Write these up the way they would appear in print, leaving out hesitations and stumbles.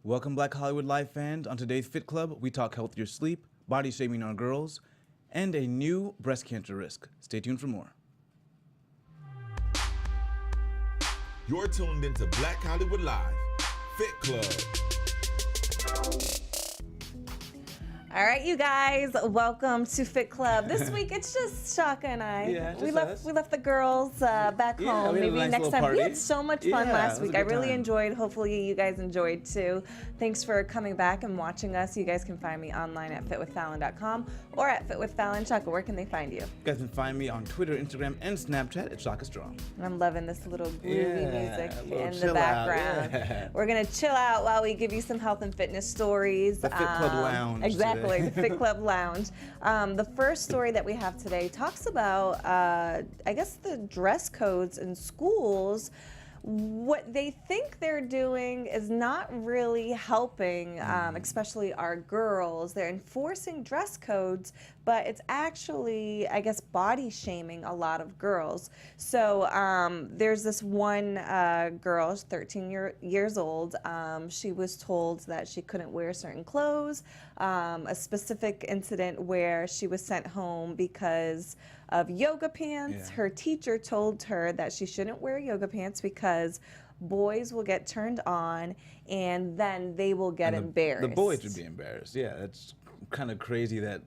Welcome, Black Hollywood Live fans. On today's Fit Club, we talk healthier sleep, body shaming our girls, and a new breast cancer risk. Stay tuned for more. You're tuned into Black Hollywood Live, Fit Club. All right, you guys, welcome to Fit Club. This week it's just Shaka and I. Yeah, just we us. left the girls back home. we had a Maybe nice next little time. party. We had so much fun Yeah, last it was week. a I good really time. enjoyed. Hopefully you guys enjoyed too. Thanks for coming back and watching us. You guys can find me online at fitwithfallon.com or at fitwithfallon. Shaka, where can they find you? You guys can find me on Twitter, Instagram, and Snapchat at Shaka Strong. And I'm loving this little groovy Yeah, a music little in the chill out, background. yeah. We're gonna chill out while we give you some health and fitness stories. The Fit Club Lounge Exactly, today. the Fit Club Lounge. The first story that we have today talks about, I guess, the dress codes in schools. What they think they're doing is not really helping, especially our girls. They're enforcing dress codes, but it's actually, I guess, body shaming a lot of girls. So there's this one girl, she's 13 years old. She was told that she couldn't wear certain clothes. A specific incident where she was sent home because of yoga pants. Yeah. Her teacher told her that she shouldn't wear yoga pants because boys will get turned on and then they will get And embarrassed. The boys would be embarrassed. Yeah, it's kind of crazy that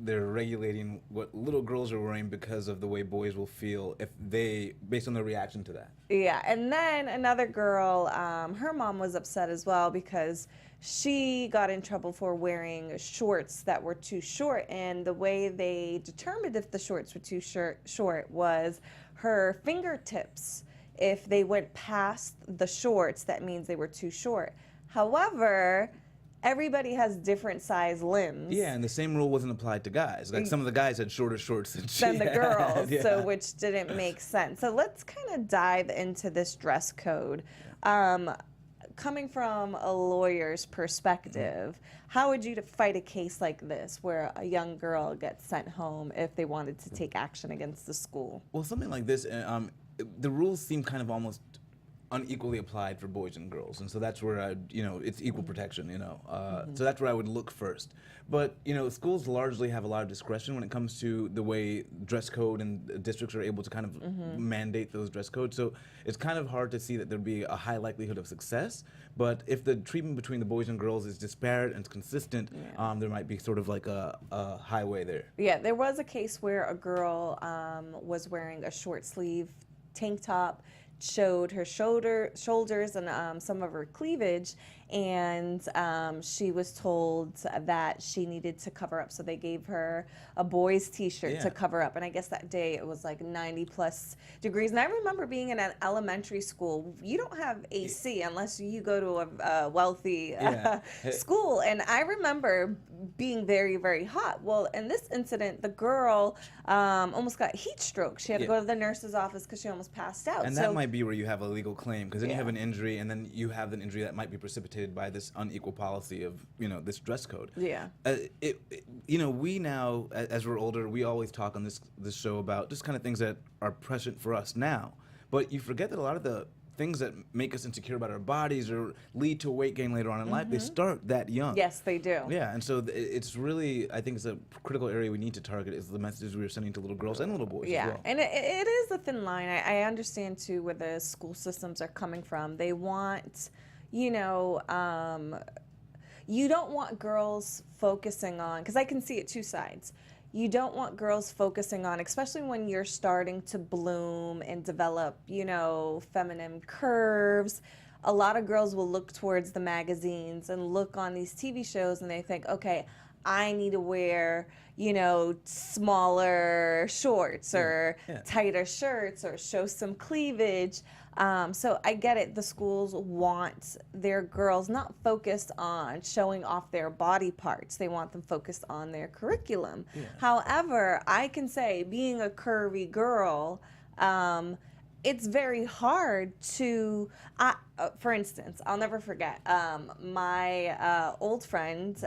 they're regulating what little girls are wearing because of the way boys will feel if they, based on their reaction to that. Yeah, and then another girl, her mom was upset as well because she got in trouble for wearing shorts that were too short, and the way they determined if the shorts were too short was her fingertips. If they went past the shorts, that means they were too short. However, everybody has different size limbs. Yeah, and the same rule wasn't applied to guys. Like some of the guys had shorter shorts than she than the had. girls, Yeah. so which didn't make sense. So let's kind of dive into this dress code. Coming from a lawyer's perspective, how would you fight a case like this where a young girl gets sent home if they wanted to take action against the school? Well, something like this, the rules seem kind of almost unequally applied for boys and girls, and so that's where it's equal protection, so that's where I would look first. But schools largely have a lot of discretion when it comes to the way dress code, and districts are able to kind of mandate those dress codes. So it's kind of hard to see that there'd be a high likelihood of success. But if the treatment between the boys and girls is disparate and consistent, there might be sort of like a highway there. Yeah, there was a case where a girl was wearing a short sleeve tank top, showed her shoulders and some of her cleavage, and she was told that she needed to cover up, so they gave her a boy's t-shirt to cover up. And I guess that day it was like 90 plus degrees, and I remember being in an elementary school. You don't have AC unless you go to a wealthy school, and I remember being very, very hot. Well, in this incident, the girl almost got heat stroke. She had to go to the nurse's office because she almost passed out. And that might be where you have a legal claim, because then you have an injury, and then you have an injury that might be precipitated by this unequal policy of this dress code. Yeah. We now, as we're older, we always talk on this show about just kind of things that are present for us now, but you forget that a lot of the things that make us insecure about our bodies or lead to weight gain later on in life, they start that young. Yes, they do. Yeah, and so it's really, I think it's a critical area we need to target, is the messages we are sending to little girls and little boys as well. And it is a thin line. I understand too where the school systems are coming from. They want, you don't want girls focusing on, because I can see it two sides. You don't want girls focusing on, especially when you're starting to bloom and develop, feminine curves. A lot of girls will look towards the magazines and look on these TV shows and they think, okay, I need to wear, smaller shorts or tighter shirts or show some cleavage. So I get it. The schools want their girls not focused on showing off their body parts. They want them focused on their curriculum. Yeah. However, I can say, being a curvy girl, it's very hard to, for instance, I'll never forget, my old friend,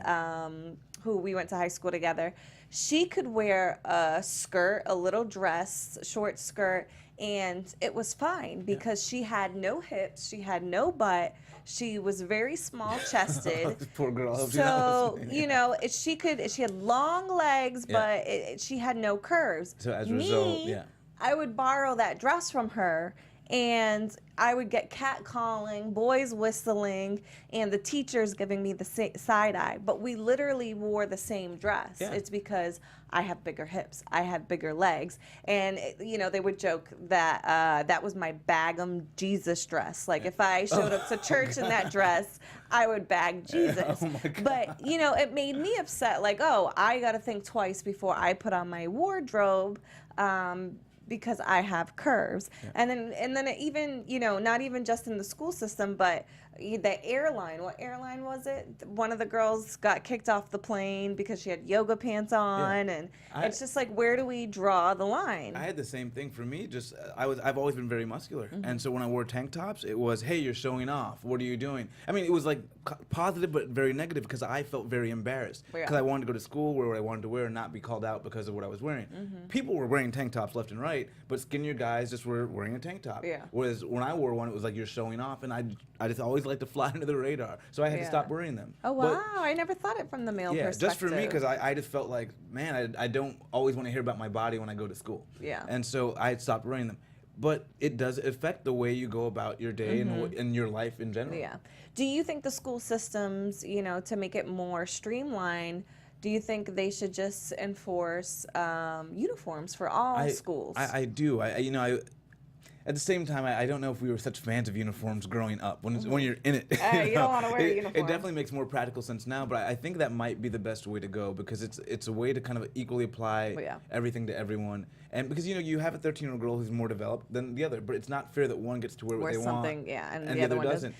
who we went to high school together, she could wear a skirt, a little dress, short skirt, and it was fine because she had no hips, she had no butt, she was very small chested. Poor girl. I hope she's So not listening. you know, she had long legs, Yeah. but she had no curves. So as a result, yeah. I would borrow that dress from her, and I would get catcalling, boys whistling, and the teachers giving me the side eye. But we literally wore the same dress. Yeah. It's because I have bigger hips, I have bigger legs, and you know, they would joke that that was my bag 'em Jesus dress. Like if I showed up to church in that dress, I would bag Jesus. Oh my God. But you know, it made me upset. Like, oh, I got to think twice before I put on my wardrobe. Because I have curves. And then it even, you know, not even just in the school system, but the airline. What airline was it? One of the girls got kicked off the plane because she had yoga pants on, and it's just like, where do we draw the line? I had the same thing. For me, just I've always been very muscular, and so when I wore tank tops, it was, hey, you're showing off. What are you doing? I mean, it was like positive but very negative because I felt very embarrassed because I wanted to go to school, wear what I wanted to wear, and not be called out because of what I was wearing. People were wearing tank tops left and right, but skinnier guys just were wearing a tank top. Yeah. Whereas when I wore one, it was like, you're showing off, and I just always like to fly under the radar, so I had to stop wearing them. Oh wow, I never thought it from the male perspective. Just for me, because I just felt like, man, I don't always want to hear about my body when I go to school. Yeah. And so I stopped wearing them. But it does affect the way you go about your day and your life in general. Yeah. Do you think the school systems, you know, to make it more streamlined, do you think they should just enforce uniforms for all schools? I do. At the same time, I don't know if we were such fans of uniforms growing up. When you're in it, you don't want to wear a uniform. It definitely makes more practical sense now, but I think that might be the best way to go because it's a way to kind of equally apply everything to everyone. And because you have a 13-year-old girl who's more developed than the other, but it's not fair that one gets to wear what they want and and the other one doesn't.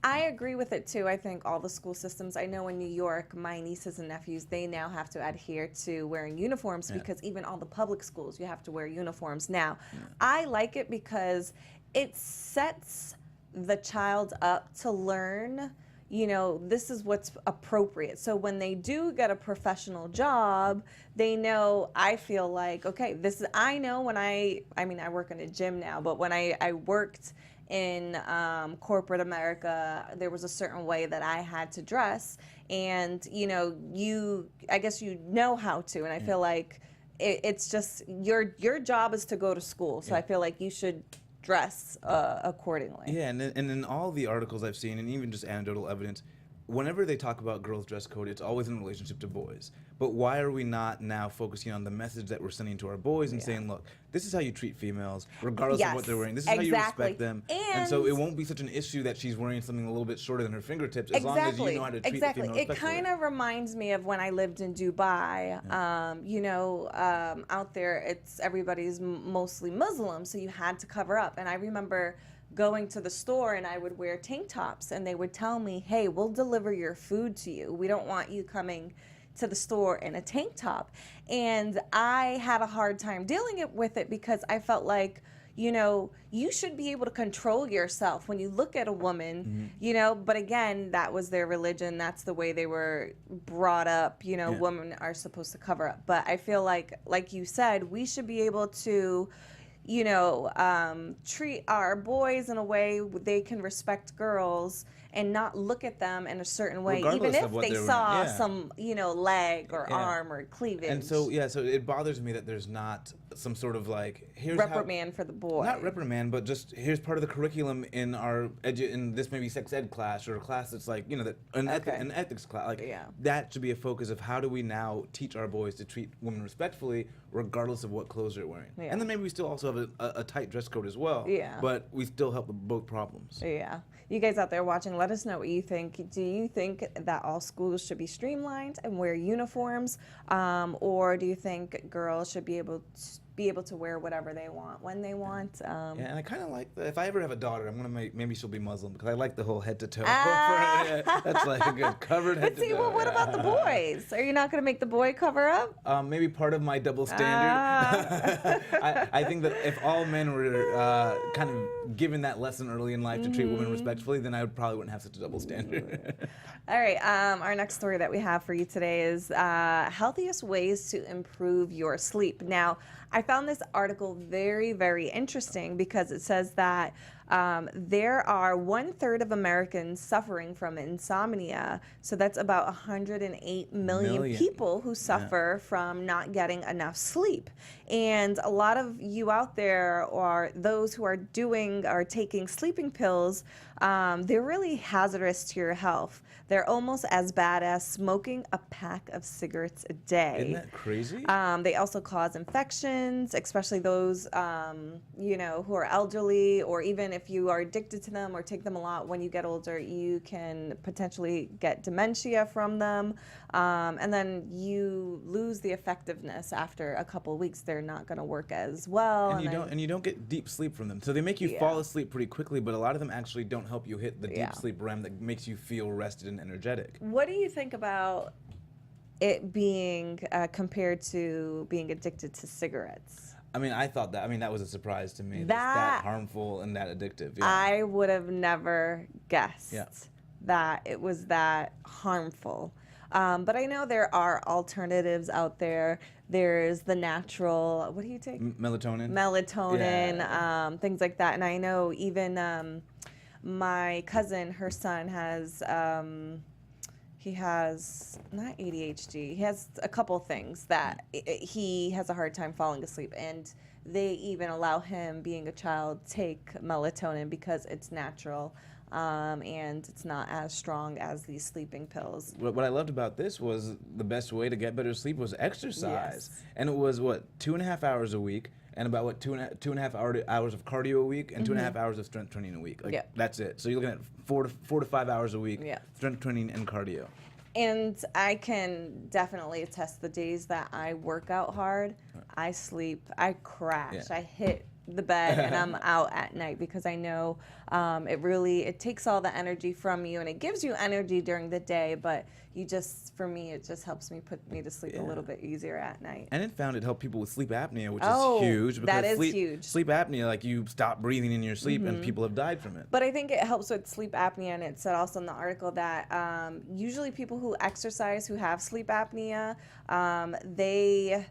I agree with it too. I think all the school systems, I know in New York, my nieces and nephews, they now have to adhere to wearing uniforms because even all the public schools, you have to wear uniforms now. I like it because it sets the child up to learn, you know, this is what's appropriate. So when they do get a professional job, they know, I feel like, okay, I know when I work in a gym now, but when I worked in corporate America, there was a certain way that I had to dress, and you know, I guess you know how to, and I feel like it's just your job is to go to school, so I feel like you should dress accordingly. Yeah, and in all the articles I've seen, and even just anecdotal evidence, whenever they talk about girls' dress code, it's always in relationship to boys. But why are we not now focusing on the message that we're sending to our boys and saying, look, this is how you treat females, regardless of what they're wearing. This is how you respect them. And so it won't be such an issue that she's wearing something a little bit shorter than her fingertips, as long as you know how to treat the female respectfully. It kind of reminds me of when I lived in Dubai. Out there, everybody's mostly Muslim, so you had to cover up. And I remember going to the store and I would wear tank tops and they would tell me, hey, we'll deliver your food to you. We don't want you coming to the store in a tank top. And I had a hard time dealing with it because I felt like, you know, you should be able to control yourself when you look at a woman, you know, but again, that was their religion. That's the way they were brought up. You know, women are supposed to cover up. But I feel like you said, we should be able to, you know, treat our boys in a way they can respect girls and not look at them in a certain way, regardless even of if what they they're saw wearing. some, you know, leg or arm or cleavage. And so it bothers me that there's not some sort of like, here's reprimand for the boy. Not reprimand, but just here's part of the curriculum in our in this maybe sex ed class or a class that's like, you know, that an ethics class. Like that should be a focus of how do we now teach our boys to treat women respectfully regardless of what clothes they're wearing. And then maybe we still also have a tight dress code as well. But we still help with both problems. You guys out there watching, let us know what you think. Do you think that all schools should be streamlined and wear uniforms, or do you think girls should be able to wear whatever they want when they want? And I kind of like if I ever have a daughter, I'm gonna maybe she'll be Muslim because I like the whole head to toe. That's like a good covered head to toe. Well, what about the boys? Are you not gonna make the boy cover up? Maybe part of my double standard. I think that if all men were kind of given that lesson early in life to treat women respectfully, then I probably wouldn't have such a double standard. All right. Our next story that we have for you today is healthiest ways to improve your sleep. Now, I found this article very, very interesting because it says that there are 1/3 of Americans suffering from insomnia. So that's about 108 million people who suffer from not getting enough sleep. And a lot of you out there, or those who are taking sleeping pills, they're really hazardous to your health. They're almost as bad as smoking a pack of cigarettes a day. Isn't that crazy? They also cause infections, especially those, who are elderly, or even if you are addicted to them or take them a lot when you get older, you can potentially get dementia from them. And then you lose the effectiveness after a couple of weeks. They're not going to work as well. And you don't get deep sleep from them. So they make you fall asleep pretty quickly, but a lot of them actually don't help you hit the deep sleep REM that makes you feel rested and energetic. What do you think about it being compared to being addicted to cigarettes? I mean, that was a surprise to me. That harmful and that addictive. Yeah. I would have never guessed that it was that harmful. But I know there are alternatives out there. There's the natural, what do you take? Melatonin. Melatonin, things like that. And I know even my cousin, her son has, he has not ADHD. He has a couple things that he has a hard time falling asleep, and they even allow him, being a child, take melatonin because it's natural. And it's not as strong as these sleeping pills. What I loved about this was the best way to get better sleep was exercise. Yes. And it was, 2.5 hours a week, and about, two and a half hours of cardio a week, and 2.5 hours of strength training a week. That's it. So you're looking at 4 to 5 hours a week, strength training and cardio. And I can definitely attest the days that I work out hard, I sleep, I crash, I hit the bed, and I'm out at night because I know it takes all the energy from you, and it gives you energy during the day, but for me, it just helps me put me to sleep a little bit easier at night. And it helped people with sleep apnea, which is huge. That is huge. Sleep apnea, like you stop breathing in your sleep, and people have died from it. But I think it helps with sleep apnea, and it said also in the article that usually people who exercise who have sleep apnea, they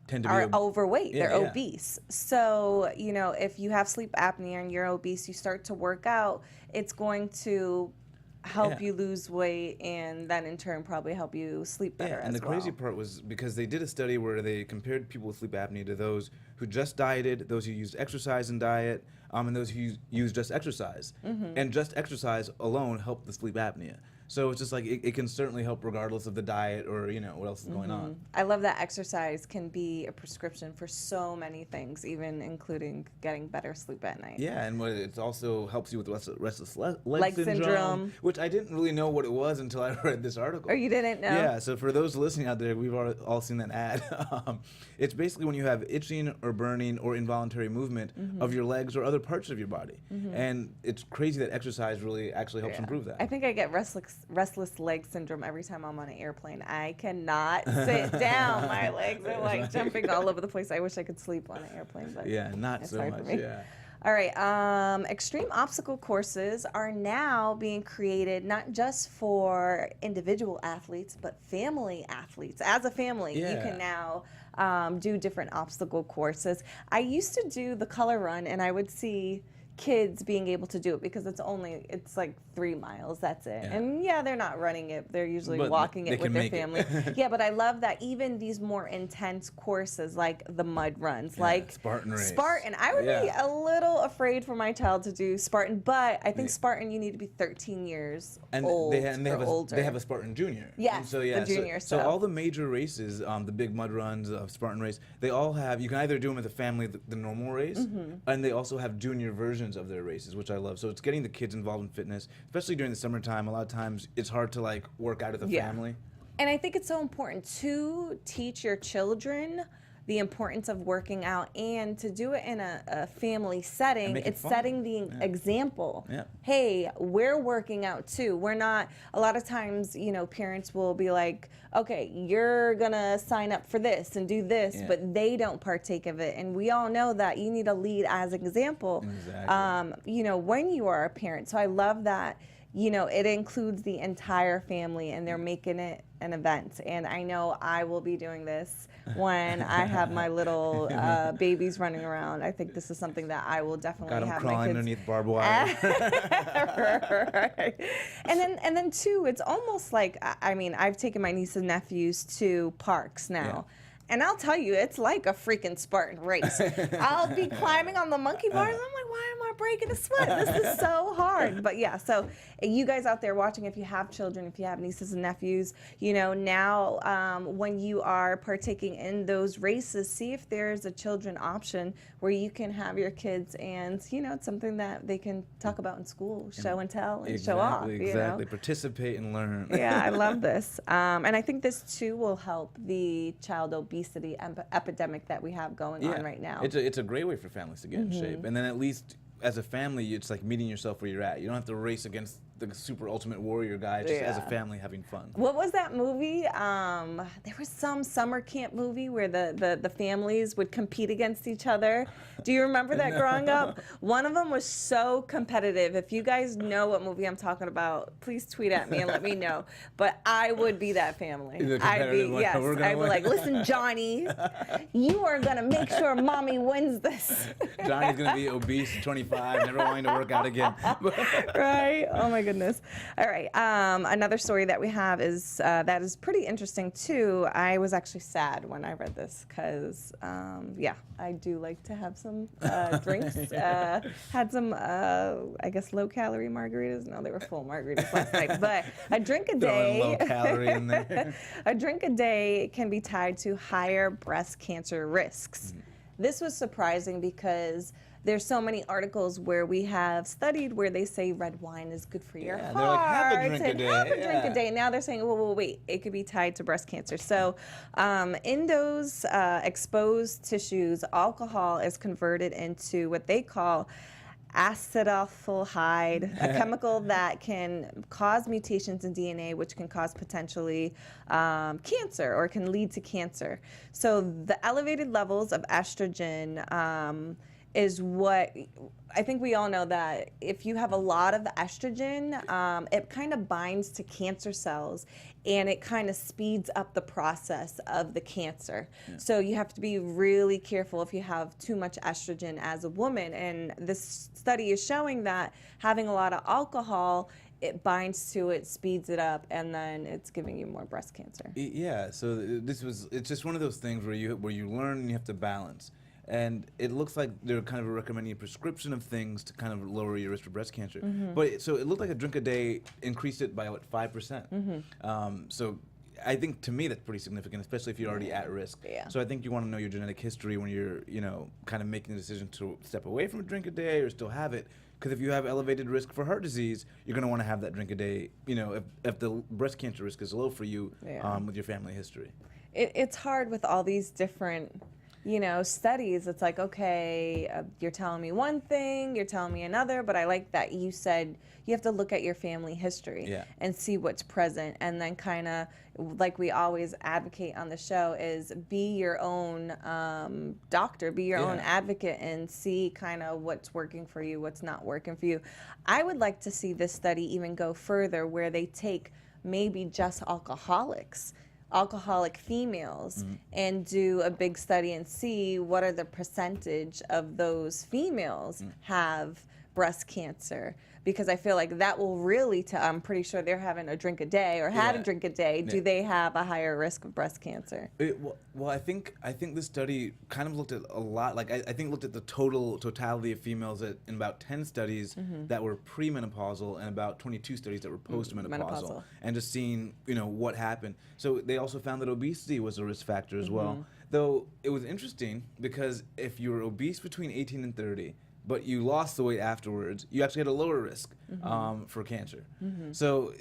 tend to are be overweight. They're obese. So, if you have sleep apnea and you're obese, you start to work out, it's going to help you lose weight, and then in turn probably help you sleep better as well. And the crazy part was because they did a study where they compared people with sleep apnea to those who just dieted, those who used exercise and diet, and those who used just exercise. And just exercise alone helped the sleep apnea. So it's just like it can certainly help regardless of the diet or what else is going on. I love that exercise can be a prescription for so many things, even including getting better sleep at night. Yeah, and it also helps you with restless leg syndrome, which I didn't really know what it was until I read this article. Oh, you didn't know? Yeah, so for those listening out there, we've all seen that ad. It's basically when you have itching or burning or involuntary movement of your legs or other parts of your body. And it's crazy that exercise really actually helps improve that. I think I get restless leg syndrome every time I'm on an airplane. I cannot sit down. My legs are like jumping all over the place. I wish I could sleep on an airplane, but not so much. Yeah. All right. Extreme obstacle courses are now being created not just for individual athletes, but family athletes. As a family, you can now do different obstacle courses. I used to do the color run, and I would see kids being able to do it because it's like 3 miles, that's it. And they're not running it, they're usually walking it with their family. But I love that even these more intense courses like the mud runs, like Spartan race. I would be a little afraid for my child to do Spartan, but I think Spartan you need to be 13 years old they have older. They have a Spartan Junior. Yes, the junior. So all the major races, the big mud runs, Spartan race, they all have, you can either do them as a family, the normal race, and they also have junior versions of their races, which I love. So it's getting the kids involved in fitness, especially during the summertime. A lot of times it's hard to work out as a family. And I think it's so important to teach your children the importance of working out, and to do it in a family setting. It's setting the example. Hey, we're working out too. We're not, a lot of times, parents will be like, okay, you're gonna sign up for this and do this, but they don't partake of it. And we all know that you need to lead as an example, when you are a parent. So I love that you know, it includes the entire family, and they're making it an event. And I know I will be doing this when I have my little babies running around. I think this is something that I will definitely Got them have crawling my kids. underneath barbed wire. Right. And then too, it's almost like, I mean, I've taken my nieces and nephews to parks now. Yeah. And I'll tell you, it's like a freaking Spartan race. I'll be climbing on the monkey bars. I'm like, why am I breaking a sweat? This is so hard. But yeah, so you guys out there watching, if you have children, if you have nieces and nephews, you know, now when you are partaking in those races, see if there's a children option where you can have your kids, and, you know, it's something that they can talk about in school, show and tell, and show off. Exactly. You know? Participate and learn. Yeah, I love this. And I think this too will help the child obesity epidemic that we have going on right now. It's a great way for families to get in shape. And then at least as a family, it's like meeting yourself where you're at. You don't have to race against the super ultimate warrior guy, just as a family having fun. What was that movie? There was some summer camp movie where the families would compete against each other. Do you remember that growing up? One of them was so competitive. If you guys know what movie I'm talking about, please tweet at me and let me know. But I would be that family. I'd be, yes. I'd be like, listen, Johnny, you are gonna make sure mommy wins this. Johnny's gonna be obese at 25, never wanting to work out again. Right? Oh my goodness. All right. Another story that we have is that is pretty interesting too. I was actually sad when I read this because, yeah, I do like to have some drinks. Had some, I guess, low-calorie margaritas. No, they were full margaritas last night. But a drink a day. Throwing low-calorie in there. A drink a day can be tied to higher breast cancer risks. This was surprising because there's so many articles where we have studied where they say red wine is good for your heart. They're like, have a drink a day. Have a drink a day. Now they're saying, well, wait, it could be tied to breast cancer. So in those exposed tissues, alcohol is converted into what they call acetaldehyde, a chemical that can cause mutations in DNA, which can cause potentially cancer or can lead to cancer. So the elevated levels of estrogen is what I think we all know, that if you have a lot of estrogen, it kind of binds to cancer cells and it kind of speeds up the process of the cancer. Yeah. So you have to be really careful if you have too much estrogen as a woman. And this study is showing that having a lot of alcohol, it binds to it, speeds it up, and then it's giving you more breast cancer. Yeah, so it's just one of those things where you learn and you have to balance. And it looks like they're kind of recommending a prescription of things to kind of lower your risk for breast cancer. But so it looked like a drink a day increased it by, what, 5%? So I think, to me, that's pretty significant, especially if you're already at risk. Yeah. So I think you want to know your genetic history when you're, kind of making the decision to step away from a drink a day or still have it. Because if you have elevated risk for heart disease, you're going to want to have that drink a day, if the breast cancer risk is low for you with your family history. It's hard with all these different studies. It's like, okay, you're telling me one thing, you're telling me another, but I like that you said you have to look at your family history and see what's present, and then kind of, like we always advocate on the show, is be your own doctor, be your own advocate, and see kind of what's working for you, what's not working for you. I would like to see this study even go further, where they take maybe just alcoholic females and do a big study and see what are the percentage of those females have breast cancer, because I feel like that will really I'm pretty sure they're having a drink a day or had a drink a day. Do they have a higher risk of breast cancer? Well, I think this study kind of looked at a lot. Like I think looked at the totality of females in about 10 studies that were premenopausal and about 22 studies that were postmenopausal, and just seeing what happened. So they also found that obesity was a risk factor as well. Though it was interesting because if you were obese between 18 and 30, but you lost the weight afterwards, you actually had a lower risk for cancer. So,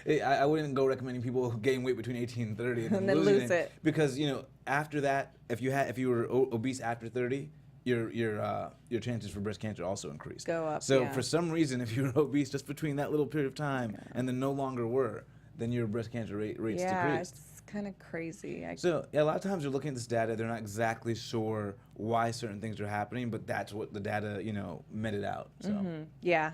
I wouldn't go recommending people gain weight between 18 and 30 and then lose it. Because, after that, if you were obese after 30, your chances for breast cancer also increased. Go up, So for some reason, if you were obese just between that little period of time and then no longer were, then your breast cancer rates decreased. It's kind of crazy. So a lot of times you're looking at this data, they're not exactly sure why certain things are happening, but that's what the data, meted out. So. Yeah.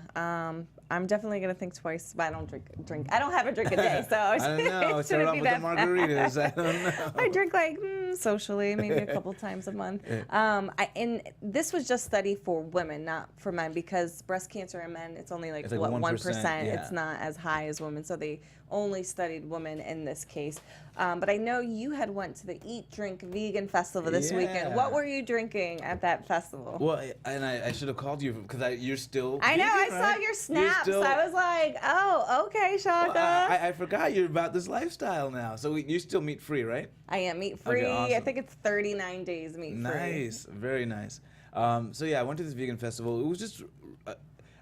I'm definitely gonna think twice, but I don't drink. I don't have a drink a day, so I don't know. it Start shouldn't off be with the that bad. margaritas. I don't know. I drink like socially, maybe a couple times a month. And this was just studied for women, not for men, because breast cancer in men, it's only like, It's like what 1%, 1%. yeah. It's not as high as women, so they only studied women in this case. But I know you had went to the Eat Drink Vegan Festival this weekend. What were you drinking at that festival? Well, and I should have called you because you're still. I know. vegan, I right? saw your snaps. Still, I was like, oh, okay, Shaka. well, I forgot you're about this lifestyle now. So you're still meat free, right? I am meat free. Okay, awesome. I think it's 39 days meat free. Nice, very nice. So yeah, I went to this vegan festival. It was just.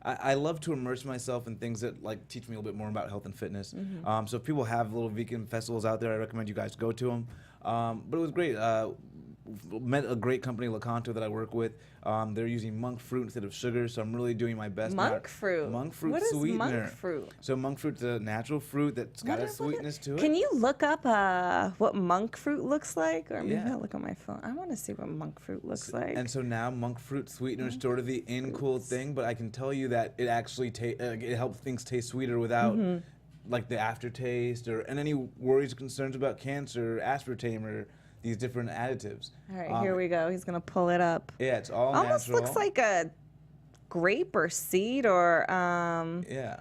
I love to immerse myself in things that like teach me a little bit more about health and fitness. So if people have little vegan festivals out there, I recommend you guys go to them. But it was great. Met a great company, Lakanto, that I work with. They're using monk fruit instead of sugar, so I'm really doing my best. Monk fruit? Monk fruit What is sweetener. monk fruit? So monk fruit's a natural fruit that's got a sweetness to it. Can you look up what monk fruit looks like? Or maybe Yeah. I'll look on my phone. I want to see what monk fruit looks like. And so now monk fruit sweetener is sort of the cool thing, but I can tell you that it actually it helps things taste sweeter without like the aftertaste and any worries or concerns about cancer, aspartame, or these different additives. All right, here we go. He's going to pull it up. Yeah, it's all Almost natural. looks like a grape or seed or Yeah.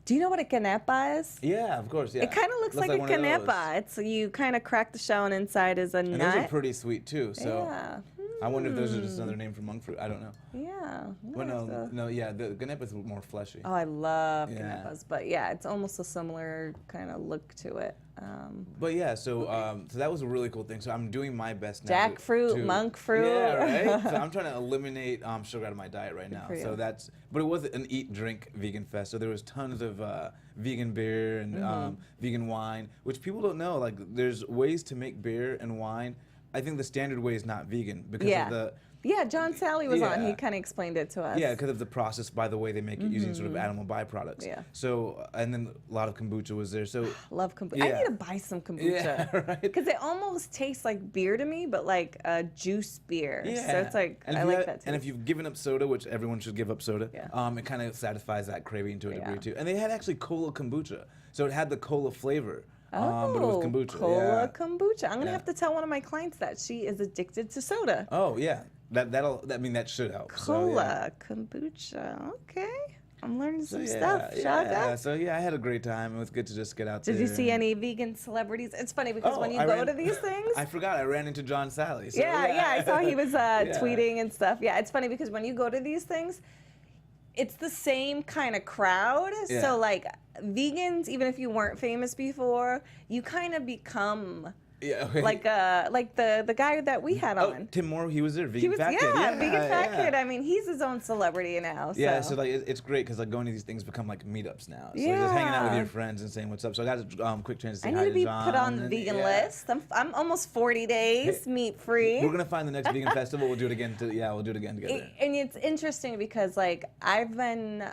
do you know what a canepa is? Yeah, of course. Yeah. It kind of looks like a one of those. canepa. It's you kind of crack the shell and inside is a And nut. those are pretty sweet too. So Yeah. I wonder if those are just another name for monk fruit. I don't know. Yeah. But no, yeah, the ganepa is more fleshy. Oh, I love Yeah. canepas, but yeah, it's almost a similar kind of look to it. But yeah, so so that was a really cool thing. So I'm doing my best now. Jackfruit, monk fruit. Yeah, right. So I'm trying to eliminate sugar out of my diet right now. for you. So but it was an eat drink vegan fest. So there was tons of vegan beer and vegan wine, which people don't know. Like there's ways to make beer and wine. I think the standard way is not vegan because of the. Yeah, John Sally was on. He Yeah. kind of explained it to us. Yeah, because of the process by the way they make it using sort of animal byproducts. Yeah. So and then a lot of kombucha was there. So Love kombucha. Yeah. I need to buy some kombucha. Yeah, right. Because it almost tastes like beer to me, but like a juice beer. Yeah. So it's like, And I if you like ha- that taste. And if you've given up soda, which everyone should give up soda, Yeah. it kind of satisfies that craving to a degree Yeah. too. And they had actually cola kombucha, so it had the cola flavor, but it was kombucha. Cola yeah. kombucha. I'm gonna Yeah. have to tell one of my clients that she is addicted to soda. Oh yeah, that should help. Cola kombucha. Okay, I'm learning So, some yeah. stuff. Shaka. Yeah. So yeah, I had a great time. It was good to just get out Did there. you see any vegan celebrities? It's funny because Oh, when you I go ran- to these things, I forgot. I ran into John Sally. So, yeah, I saw he was Yeah. tweeting and stuff. Yeah, it's funny because when you go to these things, it's the same kind of crowd. Yeah. So like vegans, even if you weren't famous before, you kind of become Yeah. Okay. like the guy that we had Oh, on. Tim Moore, he was there. Vegan He was Fat Kid. vegan fat yeah. kid. I mean, he's his own celebrity now. Yeah, so like it's great because like going to these things become like meetups now. So just hanging out with Yeah. your friends and saying what's up. So I got a quick chance to say I hi need to to be John. put on the and- vegan yeah. list. I'm almost 40 days meat free. We're gonna find the next vegan festival. We'll do it again. We'll do it again together. And it's interesting because like I've been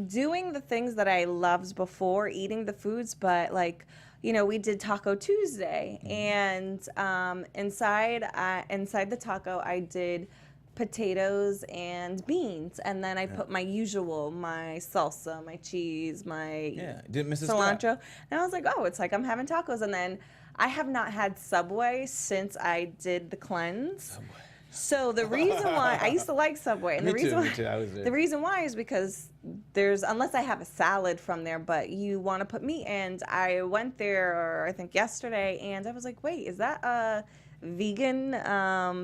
doing the things that I loved before, eating the foods, but like we did Taco Tuesday, and inside the taco I did potatoes and beans, and then I put my salsa, my cheese, my Didn't miss a cilantro, step. and I was like, oh, it's like I'm having tacos. And then I have not had Subway since I did the cleanse. So the reason why I used to like Subway, and Me the reason too, why me too. I was there. the reason why is because unless I have a salad from there, but you want to put meat. And I went there, I think yesterday, and I was like, wait, is that a vegan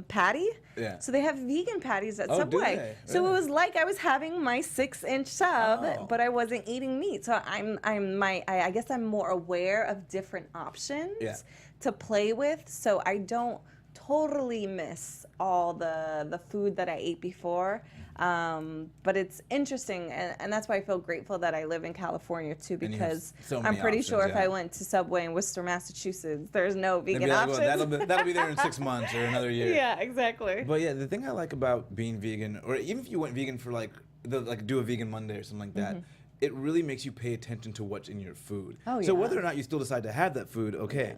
patty? Yeah. So they have vegan patties at Oh, do Subway. they? So it Really? was like I was having my 6-inch sub, Oh. but I wasn't eating meat. So I guess I'm more aware of different options Yeah. to play with, so I don't totally miss all the food that I ate before. But it's interesting, and that's why I feel grateful that I live in California too, And you have because so I'm many pretty options, sure if yeah. I went to Subway in Worcester, Massachusetts, there's no They'd vegan be like, well, options. that'll be there in 6 months or another year. Yeah, exactly. But yeah, the thing I like about being vegan, or even if you went vegan for do a vegan Monday or something like that, it really makes you pay attention to what's in your food. Oh, So yeah. whether or not you still decide to have that food, okay.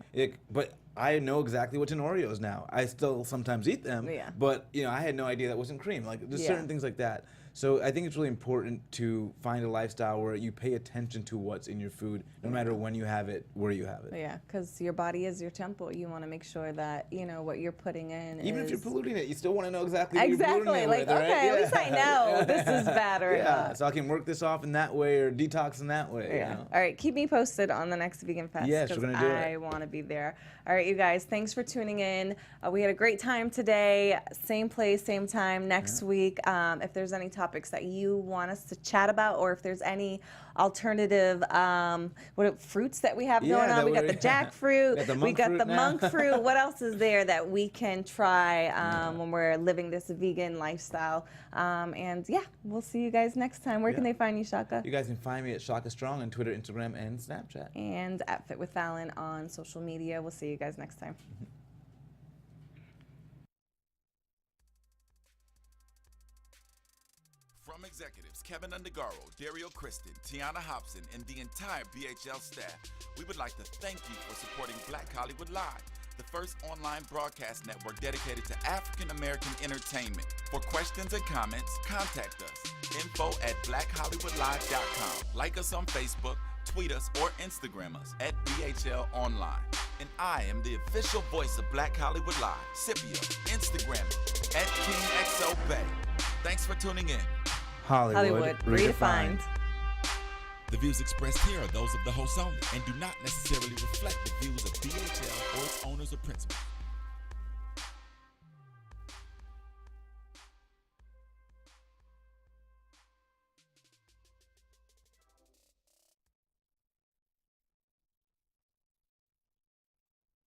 But I know exactly what's in Oreos now. I still sometimes eat them, Yeah. but I had no idea that wasn't cream. Like there's Yeah. certain things like that. So I think it's really important to find a lifestyle where you pay attention to what's in your food, no matter when you have it, where you have it. Yeah, because your body is your temple. You want to make sure that what you're putting in. Even is if you're polluting it, you still want to know exactly what you're exactly polluting it like with, right? okay, at least I know this is bad or Yeah, not. so I can work this off in that way or detox in that way. Yeah. All right. Keep me posted on the next Vegan Fest. Yes, we're gonna do it. I want to be there. All right, you guys. Thanks for tuning in. We had a great time today. Same place, same time next week. If there's any topics that you want us to chat about, or if there's any alternative fruits that we have going on, we got the jackfruit, we got the monk fruit. What else is there that we can try when we're living this vegan lifestyle? And yeah, we'll see you guys next time. Where can they find you, Shaka? You guys can find me at Shaka Strong on Twitter, Instagram, and Snapchat. And at Fit with Fallon on social media. We'll see you guys next time. From executives Keven Undergaro, Dario Kristen, Tiana Hobson, and the entire BHL staff, we would like to thank you for supporting Black Hollywood Live, the first online broadcast network dedicated to African American entertainment. For questions and comments, contact us. info@blackhollywoodlive.com. Like us on Facebook, tweet us, or Instagram us at BHL Online. And I am the official voice of Black Hollywood Live, Scipio, Instagram at KingXOBay. Thanks for tuning in. Hollywood redefined. The views expressed here are those of the host only and do not necessarily reflect the views of BHL or its owners or principals.